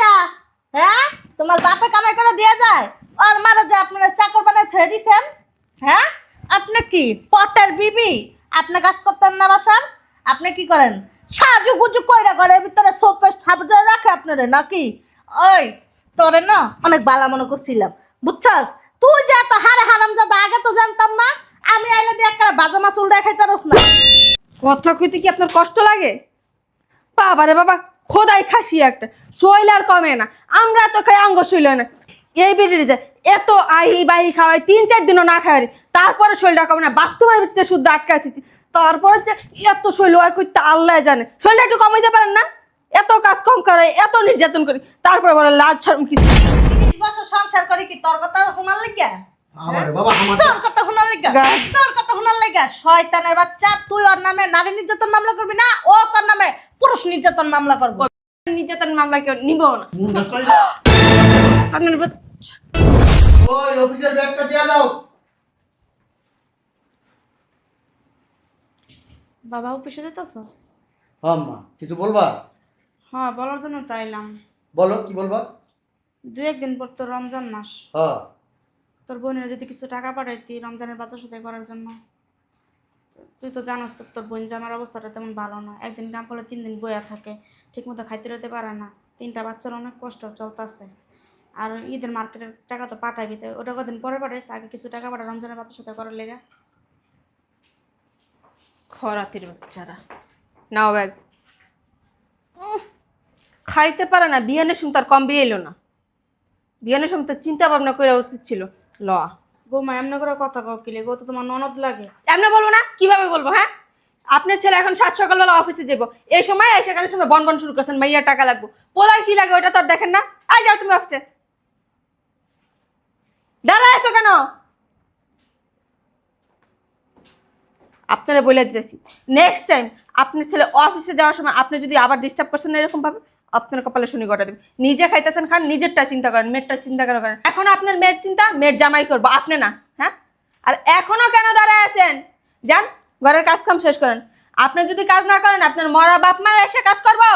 পয়সা? হ্যাঁ, তোমার বাপে কামাই করে দিয়ে যায়? আর মারা যে আপনারা চাকর বানায় থয়ে দিছেন? হ্যাঁ, আপনি কি পটের বিবি? আপনি কাজ করতেন না বাসার? আপনি কি করেন? সাজু গুজু কইরা ঘরের ভিতরে সোপে সাবজে রাখে আপনারে নাকি? ওই তোরে না অনেক বালা মনে করছিলাম, বুঝছস? তুই যে এত হারে হারামজাদা আগে তো জানতাম না। আমি আইলে দিয়ে একটা বাজা মাছ উল্টায় খাইতে রস না। কথা কইতে কি আপনার কষ্ট লাগে? বাবারে বাবা, খোদাই খাসি একটা, শৈল আর কমে না। আমরা তো খাই আঙ্গ শৈল না। এই বেরিয়ে যায় এত আহি বাহি খাওয়াই 3-4 দিনও না খাওয়াই, তারপরে শৈলটা কমে না। বাথরুমের ভিতরে শুদ্ধ আটকাইতেছি, তারপরে যে এত শৈল হয় করতে আল্লাহ জানে। শৈলটা একটু কমাইতে পারেন না? এত কাজ কম করে, এত নির্যাতন করি, তারপরে বলে লাজ শরম কিছু। 30 বছর সংসার করি কি তোর কথা শোনার লাগিয়া? আমারে বাবা আমার তোর কথা শোনার লাগিয়া? তোর কথা শোনার লাগিয়া? শয়তানের বাচ্চা, তুই ওর নামে নারী নির্যাতন মামলা করবি না, ও তোর নামে পুরুষ নির্যাতন মামলা করবো। নির্যাতন মামলা কেউ নিব না। মুখ নষ্ট করে দাও। আপনার বাচ্চা। ওই অফিসের ব্যাগটা দিয়া দাও। বাবা অফিসে যেতেছস? আম্মা কিছু বলবা? হ্যাঁ, বলার জন্য তাইলাম। বলো কি বলবা? 2-1 দিন পর তো রমজান মাস। হ্যাঁ তোর বোনের যদি কিছু টাকা পাঠাইতি রমজানের বাজার সদাই করার জন্য। তুই তো জানোস তোর বোন জামার অবস্থাটা তেমন ভালো না। একদিন কাম করলে 3 দিন বইয়া থাকে, ঠিকমতো খাইতে রইতে পারে না। 3টা বাচ্চার অনেক কষ্ট চলতেছে। আর ঈদের মার্কেটের টাকা তো পাঠাইবি, তো ওটা কদিন পরে পাঠাইস। আগে কিছু টাকা পাঠা রমজানের বাজার সদাই করার লেগে। খরাতির বাচ্চারা নাও ব্যাগ। খাইতে পারে না, বিয়ানের সময় তার কম বিয়ে এলো না। বিয়ানের সময় তো চিন্তা ভাবনা করা উচিত ছিল। ল বৌমা এমনি করে কথা কাউ কিলে গো, তো তোমার ননদ লাগে। এমনি বলবো না, কিভাবে বলবো? হ্যাঁ, আপনার ছেলে এখন 7 সকালবেলা অফিসে যাবো, এই সময় এসে সেখানে সময় বন শুরু করছেন, মাইয়ার টাকা লাগবো। পোলার কি লাগে ওটা তো আর দেখেন না। আই যাও তুমি অফিসে। দাঁড়া আছো কেন? আপনারা বলে দিতেছি, নেক্সট টাইম আপনার ছেলে অফিসে যাওয়ার সময় আপনি যদি আবার ডিস্টার্ব করছেন না এরকম ভাবে, আপনার কপালে শনি গড়া দেবেন। নিজে খাইতেছেন খান, নিজেরটা চিন্তা করেন, মেয়েরটা চিন্তা করেন। এখন আপনার মেয়ের চিন্তা, মেয়ের জামাই করবো আপনি না। হ্যাঁ, আর এখনো কেন দাঁড়ায় আছেন? যান ঘরের কাজ কাম শেষ করেন। আপনি যদি কাজ না করেন আপনার মরা বাপ মা এসে কাজ করবো।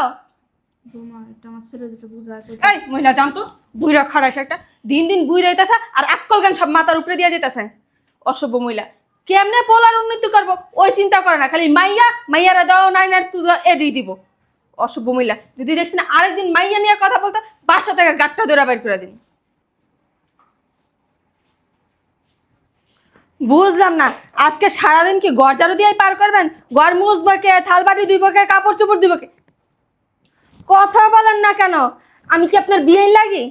বৌমা এটা আমার ছেলে দুটো বুঝায়। এই মহিলা জানতো বুইরা খাড়াইছে একটা, দিন দিন বুইরা হইতেছে আর আক্কল গান সব মাথার উপরে দিয়ে যেতেছে। অসভ্য মহিলা, কেমনে পোলার উন্নতি করবো ওই চিন্তা করে না, খালি মাইয়ারা দাও নাই না তুই এড়িয়ে দিব। অসভ্য মহিলা, যদি দেখছি না আরেকদিন মাইয়া নিয়ে কথা বলতে বাসা থেকে গাটটা দৌড়া বের করে দিন। বুঝলাম না, আজকে সারাদিন কি ঘর ঝাড়ু দিয়ে পার করবেন? ঘর মুছবো কে, থালবাটি ধুইব কে, কাপড় চোপড় দিব কে? কথা বলেন না কেন? আমি কি আপনার বিয়ে লাগি?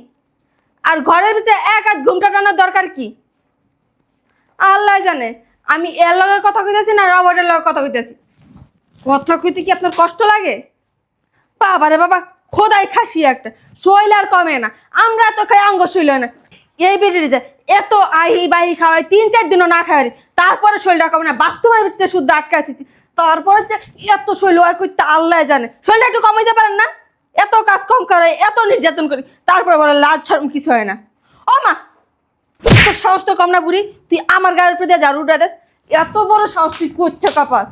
আর ঘরের ভিতরে 1 হাত ঘুমটা টানার দরকার কি? আল্লাহ জানে আমি এর লগে কথা কইতেছি না রবটের লগে কথা কইতেছি। কথা কইতে কি আপনার কষ্ট লাগে? বাবারে বাবা, খোদাই খাসি একটা, শৈল আর কমে না। আমরা তো খাই আঙ্গ শৈল না। এই বেরিয়ে যায় এত আহি বাহি খাওয়াই 3-4 দিনও না খাওয়াই, তারপরে শৈলটা কমে না। বাথরুমের ভিতরে শুদ্ধ আটকাইতেছি, তারপরে যে এত শৈল হয় করতে আল্লাহ জানে। শৈলটা একটু কমাইতে পারেন না? এত কাজ কম করে, এত নির্যাতন করি, তারপরে বলে লাজ শরম কিছু হয় না। ও মা, তোর সাহস তো কম না বুড়ি, তুই আমার গায়ের উপরে দিয়ে ঝাড়ু উঠে দেস? এত বড় সাহস তুই করছে কাপাস?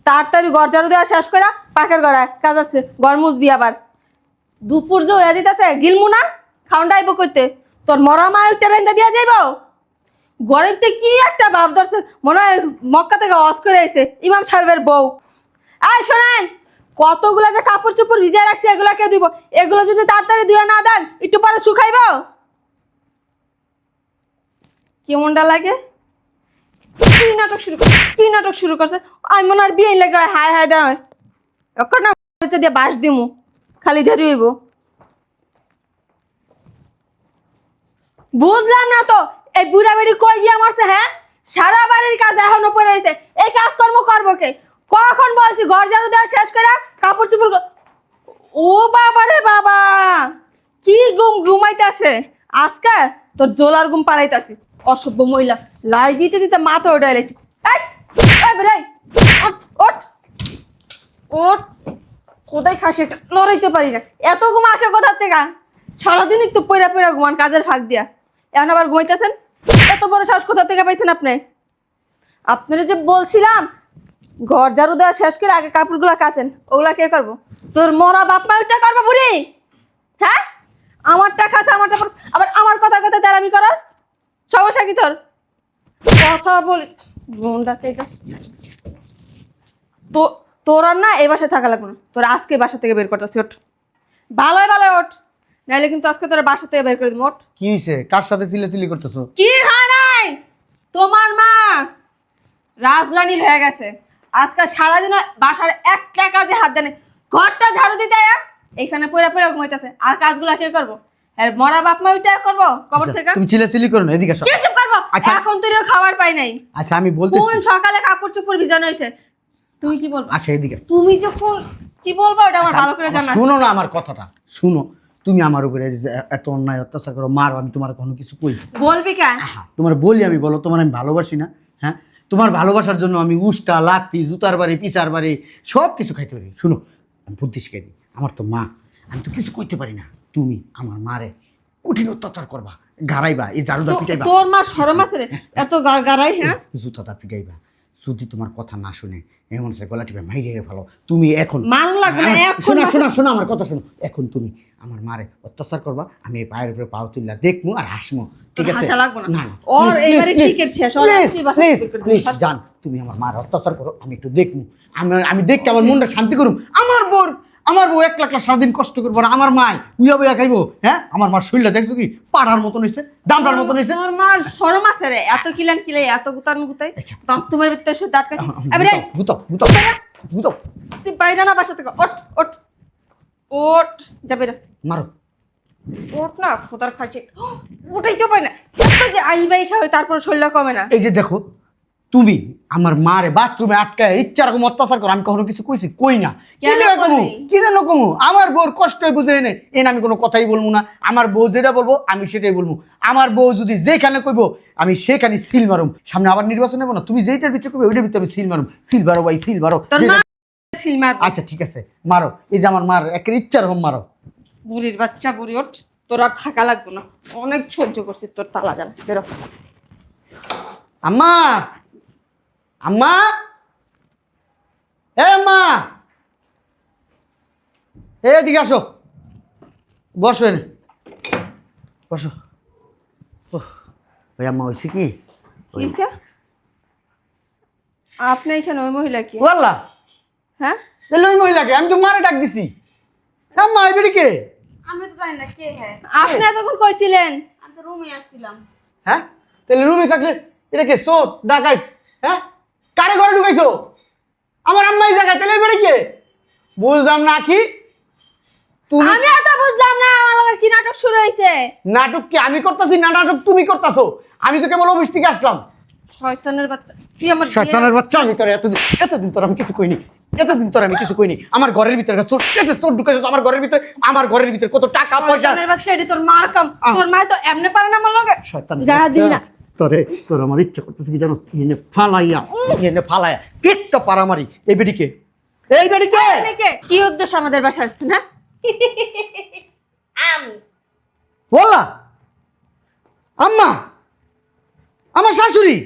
তাড়াতাড়ি ঘর ঝাড়ু দেওয়া শেষ করে পাকের গড়ায় কাজ আছে, ঘর মুছবি। আবার দুপুর যে হয়ে যেতেছে গিলমু না, খাওয়ানটা আইব করতে। তোর মরা মা একটা রেন্দা দিয়া যাইব। গরিবতে কি একটা ভাব ধরছে, মনে হয় মক্কা থেকে হজ করে আইছে ইমাম সাহেবের বউ। আয় শোনেন, কতগুলা যে কাপড় চোপড় ভিজিয়ে রাখছে এগুলা কে দিব? এগুলো যদি তাড়াতাড়ি ধুয়ে না দেন একটু পরে শুকাইব। কেমনটা লাগে? কি নাটক শুরু করছে? আমি মনে হয় বিয়ে লাগে হায় হায় দেয় না দিয়ে বাস দিমু, খালি ধরে হইব। বুঝলাম না তো এই বুড়া বেড়ি কই গিয়ে মারছে? হ্যাঁ, সারা বাড়ির কাজ এখনো পড়ে রয়েছে, এই কাজকর্ম করবো কে? কখন বলছি ঘর ঝাড়ু দেওয়া শেষ করে কাপড় চোপড়। ও বাবা রে বাবা, কি ঘুমাইতেছে আজকে? তোর জোলার ঘুম পাড়াইতেছি। অসভ্য মহিলা, লাই দিতে দিতে মাথা উঠে এলেছি। ওট কোথায় খাসি একটা লড়াইতে পারি না। এত ঘুম আসে কোথার থেকে? সারাদিনই তো পয়রা পয়রা ঘুমান কাজের ফাঁক দিয়া, এখন আবার ঘুমাইতেছেন? এত বড় সাহস কোথা থেকে পাইছেন আপনি? আপনারা যে বলছিলাম ঘর ঝাড়ু দেওয়া শেষ করে আগে কাপড়গুলা কাচেন, ওগুলা কে করবো? তোর মরা বাপ মা ওইটা করবো বুড়ি? হ্যাঁ আমারটা খাস আমারটা পরস আবার আমার কথা কথা তেরামি করস সমস্যা কি তোর কথা বলিস বোনটা তো তোর আর না এই বাসায় থাকা লাগবে না তোর আজকে বাসা থেকে বের করতেছি ওঠ ভালোই ভালো ওঠ নাইলে কিন্তু আজকে তোর বাসা থেকে বের করে দিবো ওঠ কি হয়েছে? কার সাথে চিল্লাচিল্লি করতেছো? কি হয় নাই তোমার মা রাজরানী হয়ে গেছে আজকাল সারাদিন বাসার একটা কাজে হাত দেয় না। ঘরটা ঝাড়ু দিতে এখানে পড়ে পড়ে ঘুমাইতেছে আর কাজগুলো কে করবো আর মরা বাপ মা ওইটা করবো কবর থেকে তুমি চিল্লাচিল্লি করো না, এদিকে আসো। কি চুপ করবো আচ্ছা। এখন তুই খাবার পাই নাই আচ্ছা আমি বলতেছি। কোন সকালে কাপড় চোপড় ভিজানো হয়েছে তুমি কি বলবো আচ্ছা এদিকে। তুমি যখন কি বলবো ওটা আমার ভালো করে জানা আছে। শুনো না আমার কথাটা, শুনো। তুমি আমার উপরে যে এত অন্যায় অত্যাচার করো, মারো, আমি তোমার কোনো কিছু কই? বলবি কেন তোমার বলি আমি, বলো তোমার আমি ভালোবাসি না? হ্যাঁ, তোমার ভালোবাসার জন্য আমি উষ্টা লাত্তি জুতার বাড়ি পিচার বাড়ি সব কিছু খাইতে পারি। শুনো, আমি বুদ্ধি শিখাই দিই। আমার তো মা, আমি তো কিছু কইতে পারি না। তুমি আমার মারে কঠিন অত্যাচার করবা, গাড়াইবা, এই ঝাড়ুদা পিটাইবা, তোর মা শরম আছে রে এত গাড়াই হ্যাঁ জুতাটা পিটাইবা। যদি তোমার কথা না শুনে এমন সে গলা টিপে মাইরে ফেলো। তুমি এখন মান লাগবে না এখন শোনা শোনা শোনা আমার কথা শোনো। এখন তুমি আমার মারে অত্যাচার করবা, আমি এই পায়ের উপরে পাও তুললা দেখমু আর হাসমু, ঠিক আছে? হাসা লাগবে না। না না, ওর please, এবারে please, টিকেট শেষ, ওর please, আজকেই বাসা please, থেকে বের করে please, দিবো। জান তুমি আমার মার অত্যাচার করো, আমি একটু দেখমু। আমি দেখতে আমার মনটা শান্তি করুম। আমার বউ এক লাখ সারাদিন কষ্ট করবো না, আমার মায় উইয়া বইয়া খাইবো। হ্যাঁ, আমার মার শরীরটা দেখছো কি পাড়ার মতন হয়েছে, দামটার মতন হয়েছে। তোর মার শরম আছে রে এত কিলান কিলাই এত গুতান গুতাই আচ্ছা। তোমার ভিতরে শুধু আটকে এবারে ভূতাও ভূতাও ভূতাও তুই বাইরে না বাসা থেকে ওঠ ওঠ ওঠ যাবে রে মারো। ওঠ না খোদার খাইছে ওটাইতে পাই না এত যে আইবাই খাওয়াই তারপর শরীর কমে না এই যে দেখো, তুমি আমার মারে বাথরুমে আটকায় ইচ্ছা রকম অত্যাচার করো, আমি কখনো কিছু কইছি? কই না। কি কেন লিগা কমু? কইলি? কি যেন কমু? আমার বউর কষ্ট বুঝে এনে আমি কোনো কথাই বলবো না। আমার বউ যেটা বলবো আমি সেটাই বলবো। আমার বউ যদি যেখানে কইবো আমি সেখানে সিল মারুম। সামনে আবার নির্বাচন নেবো না, তুমি যেটার ভিতরে কইবে ওইটার ভিতরে আমি সিল মারুম। সিল মারো ভাই, সিল মারো। তোর মা সিল মার আচ্ছা ঠিক আছে, মারো। এই যে আমার মার একের ইচ্ছা রকম মারো। বুড়ির বাচ্চা বুড়ি ওঠ তোর আর থাকা লাগবে না অনেক সহ্য করছিস তোর তালা জানা বেরো আম্মা, আম্মা, এ আম্মা, এদিকে আসো, বসো এনে, বসো। ওহ, ওই আম্মা হয়েছে কি? কিসে আপনি এখানে ওই মহিলা কি বললা হ্যাঁ তাহলে ওই মহিলাকে আমি তো মারে ডাক দিছি। আম্মা এই বেড়ি কে? আমি তো জানি না কে হ্যাঁ, আপনি এতক্ষণ কইছিলেন আমি তো রুমে আসছিলাম। হ্যাঁ, তাহলে রুমে থাকলে এটা কে? চোর ডাকাইত? হ্যাঁ, কারে ঘরে ঢুকাইছো? আমার আম্মা এই জায়গায়, তাহলে এই বেড়ি কে? বুঝলাম না কি তুমি? আমি এত বুঝলাম না আমার লগে কি নাটক শুরু হয়েছে নাটক কি আমি করতেছি না নাটক তুমি করতেছো? আমি তো কেবল অফিস থেকে আসলাম। শয়তানের বাচ্চা তুই আমার শয়তানের বাচ্চা, আমি তোর এতদিন তোর আমি কিছু কইনি, এতদিন তোর আমি কিছু কইনি। আমার ঘরের ভিতরে একটা চোর ঢুকেছে, আমার ঘরের ভিতরে, আমার ঘরের ভিতরে কত টাকা পয়সা। শয়তানের বাচ্চা এটি তোর মার কাম তোর মা তো এমনি পারে না আমার লগে শয়তানের গায়ে দিবি না তোর আমার ইচ্ছা করতেছে কি জানোস? এনে ফালাইয়া একটা পারামারি। এই বেডিকে, এই বেডিকে কে কি উদ্দেশ্য আমাদের বাসায় আসছেন হ্যাঁ আমি বললা আম্মা, আমার শাশুড়ি।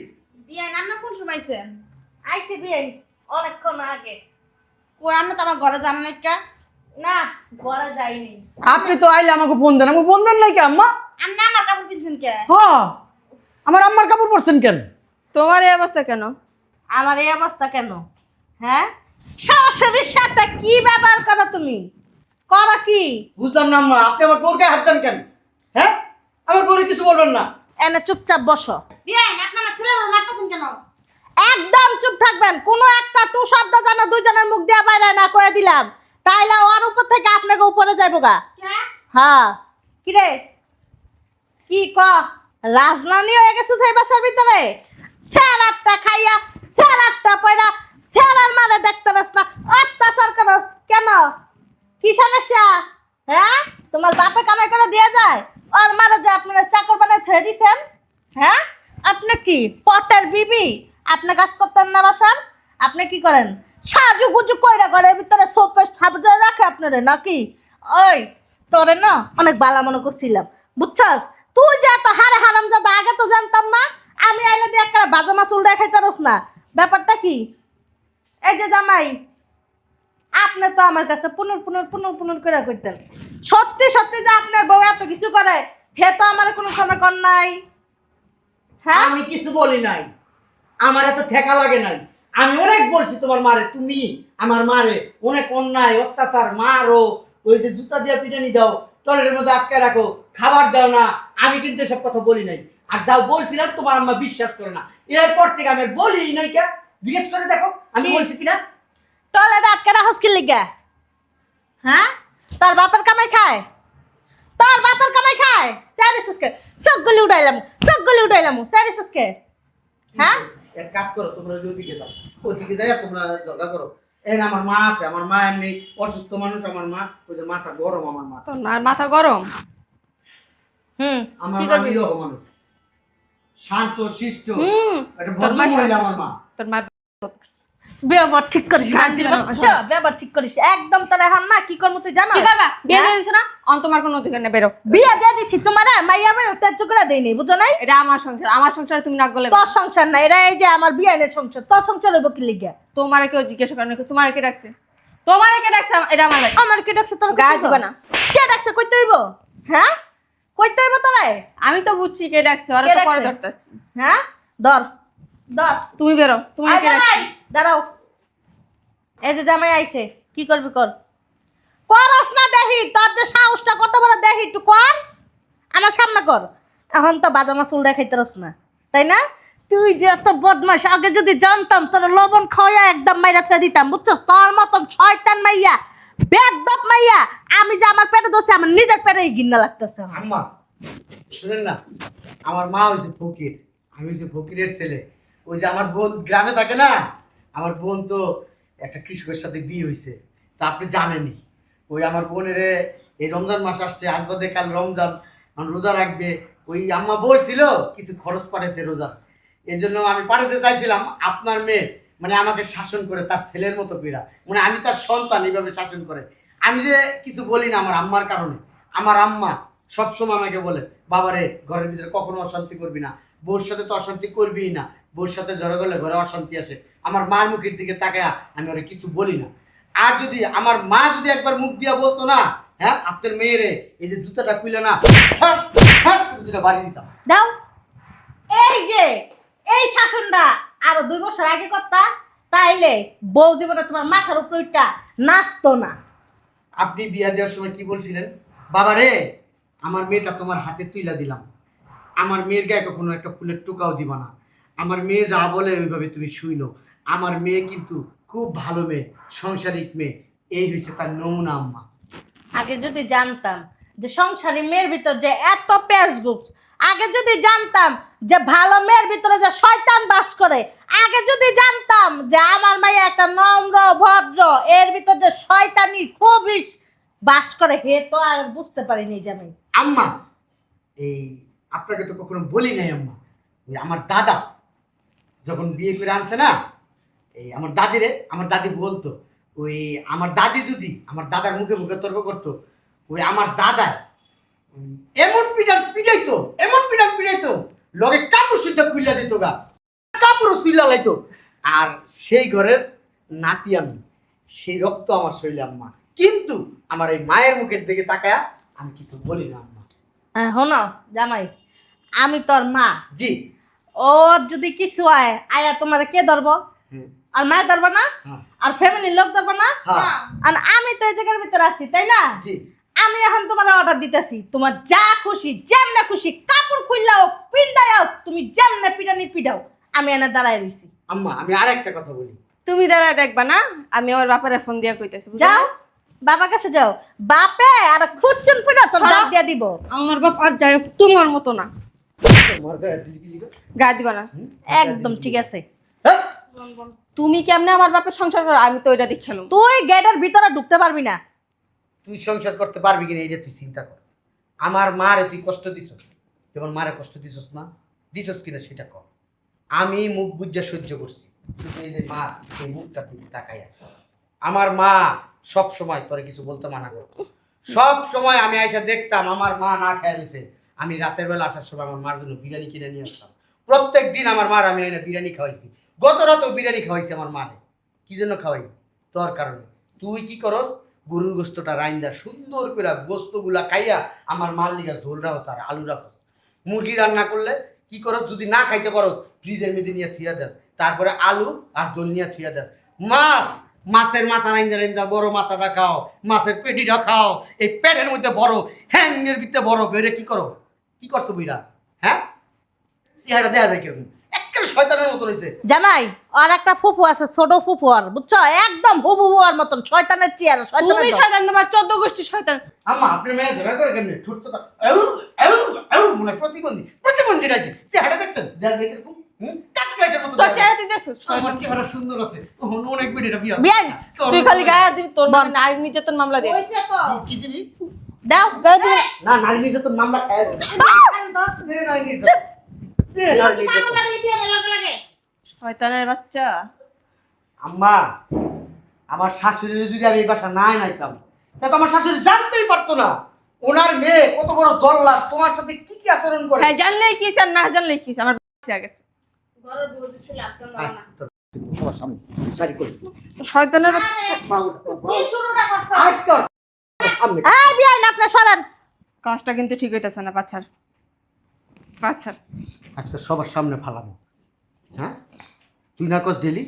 বিয়ে নান্না কোন সময় আইছেন? আইসি বিয়ে অনেকক্ষণ আগে। কই আমরা তো আমার ঘরে যান নাই কা? না, ঘরে যাইনি। আপনি তো আইলে আমাকে ফোন দেন, আমাকে ফোন দেন নাই কে আম্মা? আপনি আমার কাপড় কিনছেন কে? হ্যাঁ, আমার আম্মার কাপড় পরছেন কেন? তোমার এই অবস্থা কেন আমার এই অবস্থা কেন? হ্যাঁ, শাশুড়ির সাথে কি ব্যবহার করো তুমি? করো কি? বুঝলাম না আম্মা, আপনি আমার বোরকে হাত দেন কেন? হ্যাঁ, আমার বোরে কিছু বলবেন না। এনে চুপচাপ বসো। বিয়ে আপনি আমার ছেলের মারতেছেন কেন? একদম চুপ থাকবেন। কোনো একটা টু শব্দ যেন দুইজনের মুখ দিয়ে বাইরে না কয়ে দিলাম, তাইলে ওর উপর থেকে আপনাকে উপরে যাইব গা। কে? হ্যাঁ, কি রে? কি ক? রাজরানী হয়ে গেছে সেই বাসার ভিতরে? স্যালাডটা খাইয়া স্যালাডটা পয়রা স্যালাড মারে দেখতে পাস না, অত্যাচার করস কেন? কি সমস্যা? হ্যাঁ, তোমার বাপে কামাই করে দিয়ে যায়, আর মারে যে আপনারা চাকর বানায় থয়ে দিছেন? হ্যাঁ, আপনি কি পটের বিবি? আপনি কাজ করতেন না বাসার? আপনি কি করেন? সাজু গুজু কইরা ঘরের ভিতরে সোপে সাবধানে রাখে আপনারে নাকি? ওই তোরে না অনেক বালা মনে করছিলাম, বুঝছস? তুই যে এত হারে হারাম যাদা, আগে তো জানতাম না। আমি আইলে দিয়ে একটা বাজা মাছ উল্টায় খাইতে রস না। ব্যাপারটা কি? এই যে জামাই, আপনি তো আমার কাছে পুনর করে কইতেন সত্যি সত্যি যে আপনার বউ এত কিছু করে হে তো আমার কোনো সময় কর নাই। হ্যাঁ আমি কিছু বলি নাই, আমার এত ঠেকা লাগে নাই। আমি অনেক বলছি তোমার মারে, তুমি আমার মারে অনেক অন্যায় অত্যাচার মারো, ওই যে জুতা দিয়ে পিটানি দাও, টয়লেটের মধ্যে আটকে রাখো, খাবার দাও না। আমি কিন্তু এসব কথা বলি নাই। আর যাও বলছিলাম তোমার আম্মা বিশ্বাস করে না, এরপর থেকে আমি আর বলি নাই। কে জিজ্ঞেস করে দেখো আমি বলছি কিনা। টয়লেটে আটকে রাখস কি লিগা? হ্যাঁ তোর বাপের কামাই খায়, তোর বাপের কামাই খায়। স্যারিসকে সবগুলি উঠাইলাম স্যারিসকে। হ্যাঁ এক কাজ করো, তোমরা ওইদিকে যাও, ওইদিকে যাই তোমরা ঝগড়া করো। এই না, আমার মা আছে, আমার মা এমনি অসুস্থ মানুষ। আমার মা ওই যে মাথা গরম, আমার মা তোর মার মাথা গরম? আমার কি মা করবি? নিরহ মানুষ, শান্ত শিষ্ট, একটা তোর ভদ্র মা মহিলা আমার মা। তোর মা ব্যবহার ঠিক করিস গান দিবে না, ব্যবহার ঠিক করিস একদম। তোর এখন না কি করবো তুই জানো? কি করবা? বিয়ে দিয়ে দিছ না, তোমার কোনো অধিকার নেই, বেরো। বিয়ে দিয়ে দিছি তোমার মাইয়া মেয়ে ত্যায্য করে দেয়নি, বুঝো নাই? এটা আমার সংসার, আমার সংসারে তুমি নাক গলে। তোর সংসার না, এটা এই যে আমার বিয়ানের সংসার। তোর সংসার হইব কি লিগা? তোমারে কেউ জিজ্ঞাসা করে না, তোমারে কে ডাকছে? তোমারে কে ডাকছে? এটা আমার ভাই। আমার কি ডাকছে তোর? গায়ে দিবা না। কে ডাকছে কইতে হইব? হ্যাঁ কইতে হইব তোরে? আমি তো বুঝছি কে ডাকছে, ওরা কে তো পরে ডাকছে? ধরতেছি। হ্যাঁ ধর ধর। তুমি বেরো, তুমি আয় কে ডাকছে? জামাই, দাঁড়াও। এই যে জামাই আইছে, কি করবি কর। করস না দেখি, তোর যে সাহসটা কত বড় দেখি, একটু কর। আমার সামনে কর। এখন তো বাজা মাছ উল্টা খাইতে রস না, তাই না? তুই যে এত বদমাস, আগে যদি জানতাম তোর লবণ খাওয়া একদম মাইরা থয়ে দিতাম, বুঝছস? তোর মতন শয়তান মাইয়া, বেদব মাইয়া আমি যে আমার পেটে দোষে আমার নিজের পেটেই ঘৃণা লাগতেছে। আম্মা শুনেন না, আমার মা হয়েছে ফকির, আমি হয়েছে ফকিরের ছেলে। ওই যে আমার বোন গ্রামে থাকে না, আমার বোন তো একটা কৃষকের সাথে বিয়ে হয়েছে, তা আপনি জানেনই। ওই আমার বোনের এই রমজান মাস আসছে, আজ বাদে কাল রমজান, আমার রোজা রাখবে। ওই আম্মা বলছিল কিছু খরচ পাঠাতে রোজা, এই জন্য আমি পাঠাতে চাইছিলাম। আপনার মেয়ে মানে আমাকে শাসন করে তার ছেলের মতো কইরা, মানে আমি তার সন্তান, এইভাবে শাসন করে। আমি যে কিছু বলি না আমার আম্মার কারণে। আমার আম্মা সবসময় আমাকে বলে, বাবারে ঘরের ভিতরে কখনো অশান্তি করবি না, বউর সাথে তো অশান্তি করবিই না, বউর সাথে জড়ো করলে ঘরে অশান্তি আসে। আমার মার মুখের দিকে তাকায়া আমি ওরা কিছু বলি না। আর যদি আমার মা যদি একবার মুখ দিয়া বলতো না, হ্যাঁ আপনার মেয়েরে এই যে জুতাটা খুলে না, ঠাস ঠাস করে দুটো বাড়ি দিতাম। দাও। এই যে এই শাসনটা আরো 2 বছর আগে করতা, তাইলে বউ জীবনে তোমার মাথার উপর উঠটা নাচতো না। আপনি বিয়া দেওয়ার সময় কি বলছিলেন? বাবা রে, আমার মেয়েটা তোমার হাতে তুইলা দিলাম, আমার মেয়ের গায়ে কখনো একটা ফুলের টুকাও দিবা না, আমার মেয়ে যা বলে ওইভাবে তুমি শুইনো। আমার মেয়ে কিন্তু খুব ভালো মেয়ে, সংসারিক মেয়ে, এই হয়েছে তার নমুনা আম্মা। আগে যদি জানতাম যে সংসারী মেয়ের ভিতর যে এত পেঁচগুছ, আগে যদি জানতাম যে ভালো মেয়ের ভিতরে যে শয়তান বাস করে, আগে যদি জানতাম যে আমার মাইয়া একটা নম্র ভদ্র, এর ভিতর যে শয়তানি খুবই বাস করে, হে তো আর বুঝতে পারিনি জামাই। আম্মা এই আপনাকে তো কখনো বলি নাই আম্মা, ওই আমার দাদা যখন বিয়ে করে আনছে না, এই আমার দাদিরে, আমার দাদি বলতো, ওই আমার দাদি যদি আমার দাদার মুখে মুখে তর্ক করতো, ওই আমার দাদা এমন পিটাইতো, এমন পিটাইতো, লগে কাপড় সুদ্ধ খুইলা দিত গা, কাপড়ও সুইলা লাইতো। আর সেই ঘরের নাতি আমি, সেই রক্ত আমার শরীরে আম্মা। কিন্তু আমার এই মায়ের মুখের দিকে তাকায়া আমি কিছু বলি না আম্মা। শোনো জামাই, আমি তোর মা। জি। ওর যদি কিছু আয়া তোমার কে ধরবো? হুম। আর মায়ের ধরবো না? হ্যাঁ। আর ফ্যামিলির লোক ধরবো না? হ্যাঁ। আর আমি তো এই জায়গার ভিতরে আছি, তাই না? জি। আমি এখন তোমার অর্ডার দিতেছি, তোমার যা খুশি যেমনে খুশি কাপড় খুললাও পিন্দাও, তুমি যেমনে পিটানি পিটাও, আমি এনে দাঁড়ায় রইছি। আম্মা আমি আর একটা কথা বলি। তুমি দাঁড়ায় দেখবা না, আমি আমার বাপারে ফোন দিয়া কইতেছি। যাও বাবার কাছে যাও, বাপে আর খুঁজছুন পিটা তোর দাঁত দিয়া দিব। আমার বাপ আর যাই হোক তোমার মতো না, গায়ে দিবা না। একদম ঠিক আছে। হ্যাঁ? তুমি কেমনে আমার বাপের সংসার করো, আমি তো ওইটা দেখে খেলাম। তুই গেটের ভিতরে ঢুকতে পারবি না। তুই সংসার করতে পারবি কিনা এটা তুই চিন্তা কর। আমার মারে তুই কষ্ট দিছস, যেমন মারে কষ্ট দিছস না, দিছস কিনা সেটা কর। আমি মুখ বুজ্জা সহ্য করছি, কিন্তু এই যে মা, এই মুখটা তুই তাকাইয়া। আমার মা সব সময় তোরে কিছু বলতে মানা করতো, সব সময় আমি আইসা দেখতাম আমার মা না খেয়ে রয়েছে, আমি রাতের বেলা আসার সময় আমার মার জন্য বিরিয়ানি কিনে নিয়ে আসতাম। প্রত্যেক দিন আমার মার আমি এনে বিরিয়ানি খাওয়াইছি, গত রাতেও বিরিয়ানি খাওয়াইছি আমার মারে। কি জন্য খাওয়াই? তোর কারণে। তুই কি করস গরুর গোস্তটা রাইন্দা সুন্দর করে গোস্তগুলা খাইয়া আমার মাল লিগা ঝোল রাখস আর আলু রাখস। মুরগি রান্না করলে কি করস যদি না খাইতে পারস ফ্রিজের মধ্যে নিয়ে থুইয়া দেস, তারপরে আলু আর ঝোল নিয়ে থুইয়া দেস। মাছের মাথা রাইন্দা রাইন্দা বড় মাথাটা খাও, মাছের পেটিটা খাও, এই পেটের মধ্যে বড় হ্যাঙ্গের ভিতরে বড় বেড়ে কি করো, কি করছো বুইরা? হ্যাঁ চেহারা দেয়া যায় কিরকম, একেবারে শয়তানের মতো রয়েছে। জামাই আর একটা ফুফু আছে, ছোট ফুফু আর বুঝছো, একদম হুবু আর মতন শয়তানের চেয়ার, তুমি শয়তানের শয়তান, তোমার 14 গোষ্ঠী শয়তান। আম্মা আপনার মেয়ে ঝগড়া করে কেমনে ঠোঁটটা মনে প্রতিবন্ধী রাখছে, চেহারা দেখছেন দেয়া যায় কিরকম, কাকলাইছের মতো। তোর চেহারা তুই দেখছিস? আমার চেহারা সুন্দর আছে, অনেক বেড়ে বিয়া বিয়াই তুই খালি গায়ে হাত দিবি, তোর নামে নারী নির্যাতন মামলা দিয়ে। কি জিনিস? দাও গায়ে দিবে। না নারী নির্যাতন মামলা খায় দে নারী নির্যাতন, দে নারী নির্যাতন। শয়তানের বাচ্চা। আম্মা আমার শাশুড়ির যদি আমি এই বাসা নাই নাইতাম তা তো আমার শাশুড়ি জানতেই পারতো না ওনার মেয়ে কত বড় জল্লাদ, তোমার সাথে কি কি আচরণ করে। হ্যাঁ জানলেই কি আর না জানলেই কি, আমার বাচ্চা গেছে। সবার সামনে সারি করে শয়তানের বাচ্চা। আজকাল সামনে এই বিয়াই না আপনি সরেন। কাজটা কিন্তু ঠিক হইতেছে না, বাচ্চার বাচ্চার। আজকে সবার সামনে ফালাবো। হ্যাঁ তুই না কস ডেলি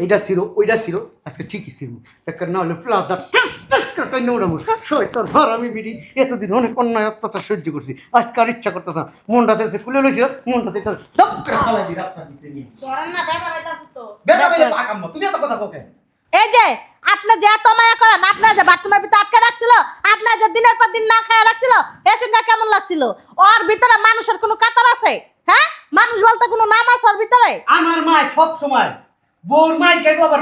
এইটা ছিল ওইটা ছিল, আজকে ঠিকই ছিল একটা না হলে প্লাজা করে নৌড়াবো শয়তান ধর। আমি বিড়ি এতদিন অনেক অন্যায় অত্যাচার সহ্য করছি, আজকে আর ইচ্ছা করতেছে না, মনটা চাইছে খুলে লইছিল, মনটা চাইছে ফালাই দি রাস্তা দিতে নিয়ে বেটা বেলে আকাম্মা। তুমি এত কথা কোকে? এই যে আপনি যে এত মায়া করেন, আপনার যে বাথরুমের ভিতরে আটকে রাখছিল, আপনার যে দিনের পর দিন না খায় রাখছিল, এ শুনে কেমন লাগছিল? ওর ভিতরে মানুষের কোনো কাতার আছে? হ্যাঁ মানুষ বলতে কোনো নাম আছে ওর ভিতরে? আমার মা সব সময় বউর মাই গাইবো, আবার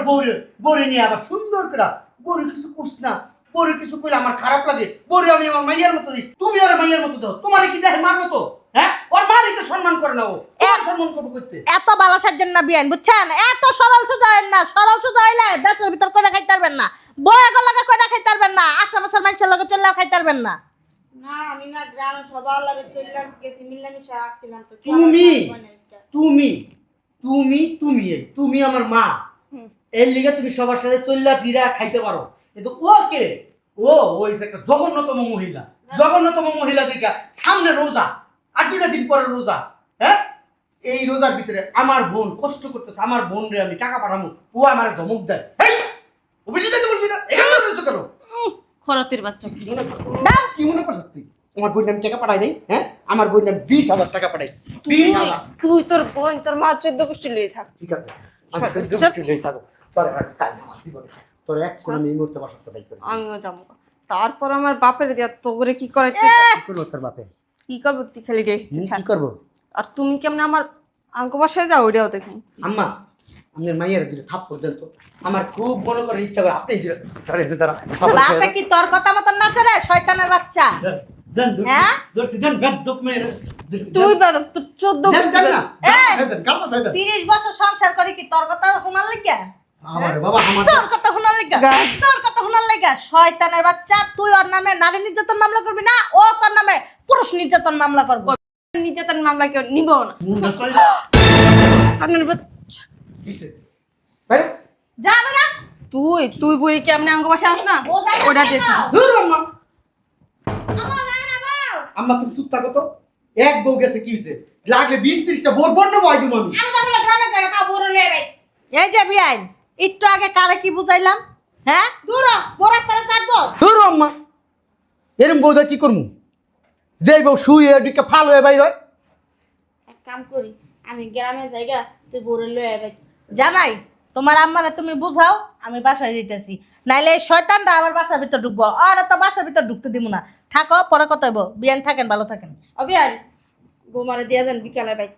বউরে নিয়ে আবার সুন্দর করে বউরে কিছু করছ না, বউরে কিছু কইলে আমার খারাপ লাগে, বউরে আমি আমার মাইয়ার মতো দিই, তুমি আর মাইয়ার মতো দাও, তোমার কি দেখে মার মতো? হ্যাঁ ওর মারই তো সম্মান করে না, ও সম্মান করবো করতে। এত ভালো সাজেন না বিয়ান, বুঝছেন? এত সরল সোজা হইন না, সরল সোজা হইলে দেশের ভিতর করে খাইতে পারবেন না, বউয়ের লগে করে খাইতে পারবেন না, আশেপাশের মানুষের লগে চললেও খাইতে পারবেন না। না আমি না গ্রামে সবার লাগে চললাম, গেছি মিলামিশা আসছিলাম তো। তুমি তুমি আমার মা, এর লিগে তুমি সবার সাথে চল্লা ফিরা খাইতে পারো, কিন্তু ও কে? ওই একটা জঘন্যতম মহিলা, জঘন্যতম মহিলা দেখা সামনে রোজা আর 2 দিন পরে রোজা। হ্যাঁ এই রোজার ভিতরে আমার বোন কষ্ট করতেছে, আমার বোন রে আমি টাকা পাঠাবো, ও আমার ধমক দেয়। অফিসে যাইতে বলছি না, এখানে বলছো কেন? খরতের বাচ্চা। কি মনে করছিস তুই আমার বোন আমি টাকা পাঠাই নাই? হ্যাঁ আমার বোন আমি 20,000 টাকা পাঠাই, 20,000। তুই তোর বোন তোর মা 14 গোষ্ঠী লিয়ে থাক। ঠিক আছে আমি 14 গোষ্ঠী লই থাকো, তোর আর সাইড আমার জীবনে তোর এক কোন আমি এই মুহূর্তে বাসাতে বাই করি। আমিও যাবো, তারপর আমার বাপের দিয়া তোরে কি করে কি করবো তোর বাপে? কি করবো তুই খালি দেখ। কি করবো? আর তুমি কেমনে আমার আঙ্ক বাসায় যাও ওইটাও দেখি। আম্মা আপনার মাইয়ার দিলে থাপ্পড় দেন তো, আমার খুব মনে করে ইচ্ছা করে আপনি দিলে তারা বাপে কি তোর কথা মতন না চলে? শয়তানের বাচ্চা। দেন হ্যাঁ? ধরছি দেন বেদব মেরে তুই বাদক তোর 14 গোষ্ঠী না এই! দেন কাল সাইদ 30 বছর সংসার করি কি তোর কথা শোনার লাগিয়া? আমারে বাবা আমার তোর কথা শোনার লাগিয়া? তোর কথা শোনার লাগিয়া? শয়তানের বাচ্চা, তুই ওর নামে নারী নির্যাতন মামলা করবি না, ও তোর নামে পুরুষ নির্যাতন মামলা করবো। নির্যাতন মামলা কেউ নিব না। মুন্ডা কই শয়তানের বাচ্চা। দিতে ভাই যাবে না? তুই বুড়ি কেমনে আঙ্ক বাসায় আস না ওটা দেখ। ধুর আম্মা আম্মা তুমি চুপ থাকো তো, এক বউ গেছে কি হইছে, লাগলে 20-30টা বউ বন্য বয় দিমু আমি। এই যে বিয়াই একটু আগে কারে কি বুঝাইলাম? হ্যাঁ দূর বড় রাস্তায় ছাড়বো। ধুর আম্মা এরম বউদা কি করমু, যেই বউ শুয়ে দিকে ফাল হয়ে বাইর হয়। এক কাম করি, আমি গ্রামে জায়গা তুই বড় লয়ে আইবাই। জামাই তোমার আম্মারে তুমি বুঝাও, আমি বাসায় যেতেছি, নাইলে এই শয়তানটা আবার বাসার ভিতর ঢুকবো, আর তো বাসার ভিতর ঢুকতে দিব না। থাকো পরে কথা হইব, বিয়ান থাকেন, ভালো থাকেন। অবিয়ার বৌমারে দিয়া যান বিকালে ভাই।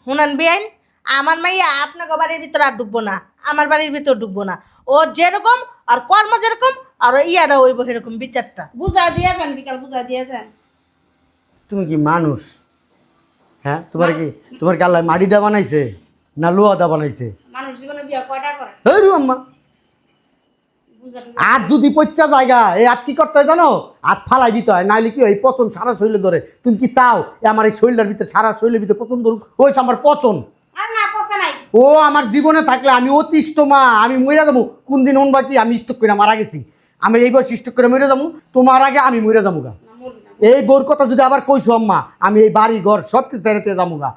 শুনান বিয়ান, আমার মাইয়া আপনাকে বাড়ির ভিতর আর ঢুকবো না, আমার বাড়ির ভিতর ঢুকবো না। ও যেরকম আর কর্ম যেরকম আর ইয়ারা হইব সেরকম, বিচারটা বুঝা দিয়া যান, বিকাল বুঝা দিয়া যান। তুমি কি মানুষ? হ্যাঁ তোমার কি আল্লাহ মাটি দা বানাইছে না লোহা দা বানাইছে? মানুষ জীবনে বিয়া কয়টা করে? ধরু আম্মা বুঝাটা আর যদি পচ্চা জায়গা এই আর কি করতে হয় জানো, আর ফালাই দিতে হয়, নাইলে কি হয় পচন সারা শরীরে ধরে। তুমি কি চাও আমার এই শরীরের ভিতরে সারা শরীরের ভিতরে পচন ধরুক? ওই আমার পচন। আর না পছন্দ নাই। ও আমার জীবনে থাকলে আমি অতিষ্ঠ মা, আমি মরে যাবো। কোন দিন হন বাকি আমি স্টক করে মারা গেছি, আমি এই বয়স স্টক করে মরে যাবো, তোমার আগে আমি মরে যাবো গা। না মরবি না। এই বোর কথা যদি আবার কইছো আম্মা, আমি এই বাড়ি ঘর সব কিছু ছেড়ে যাবো গা।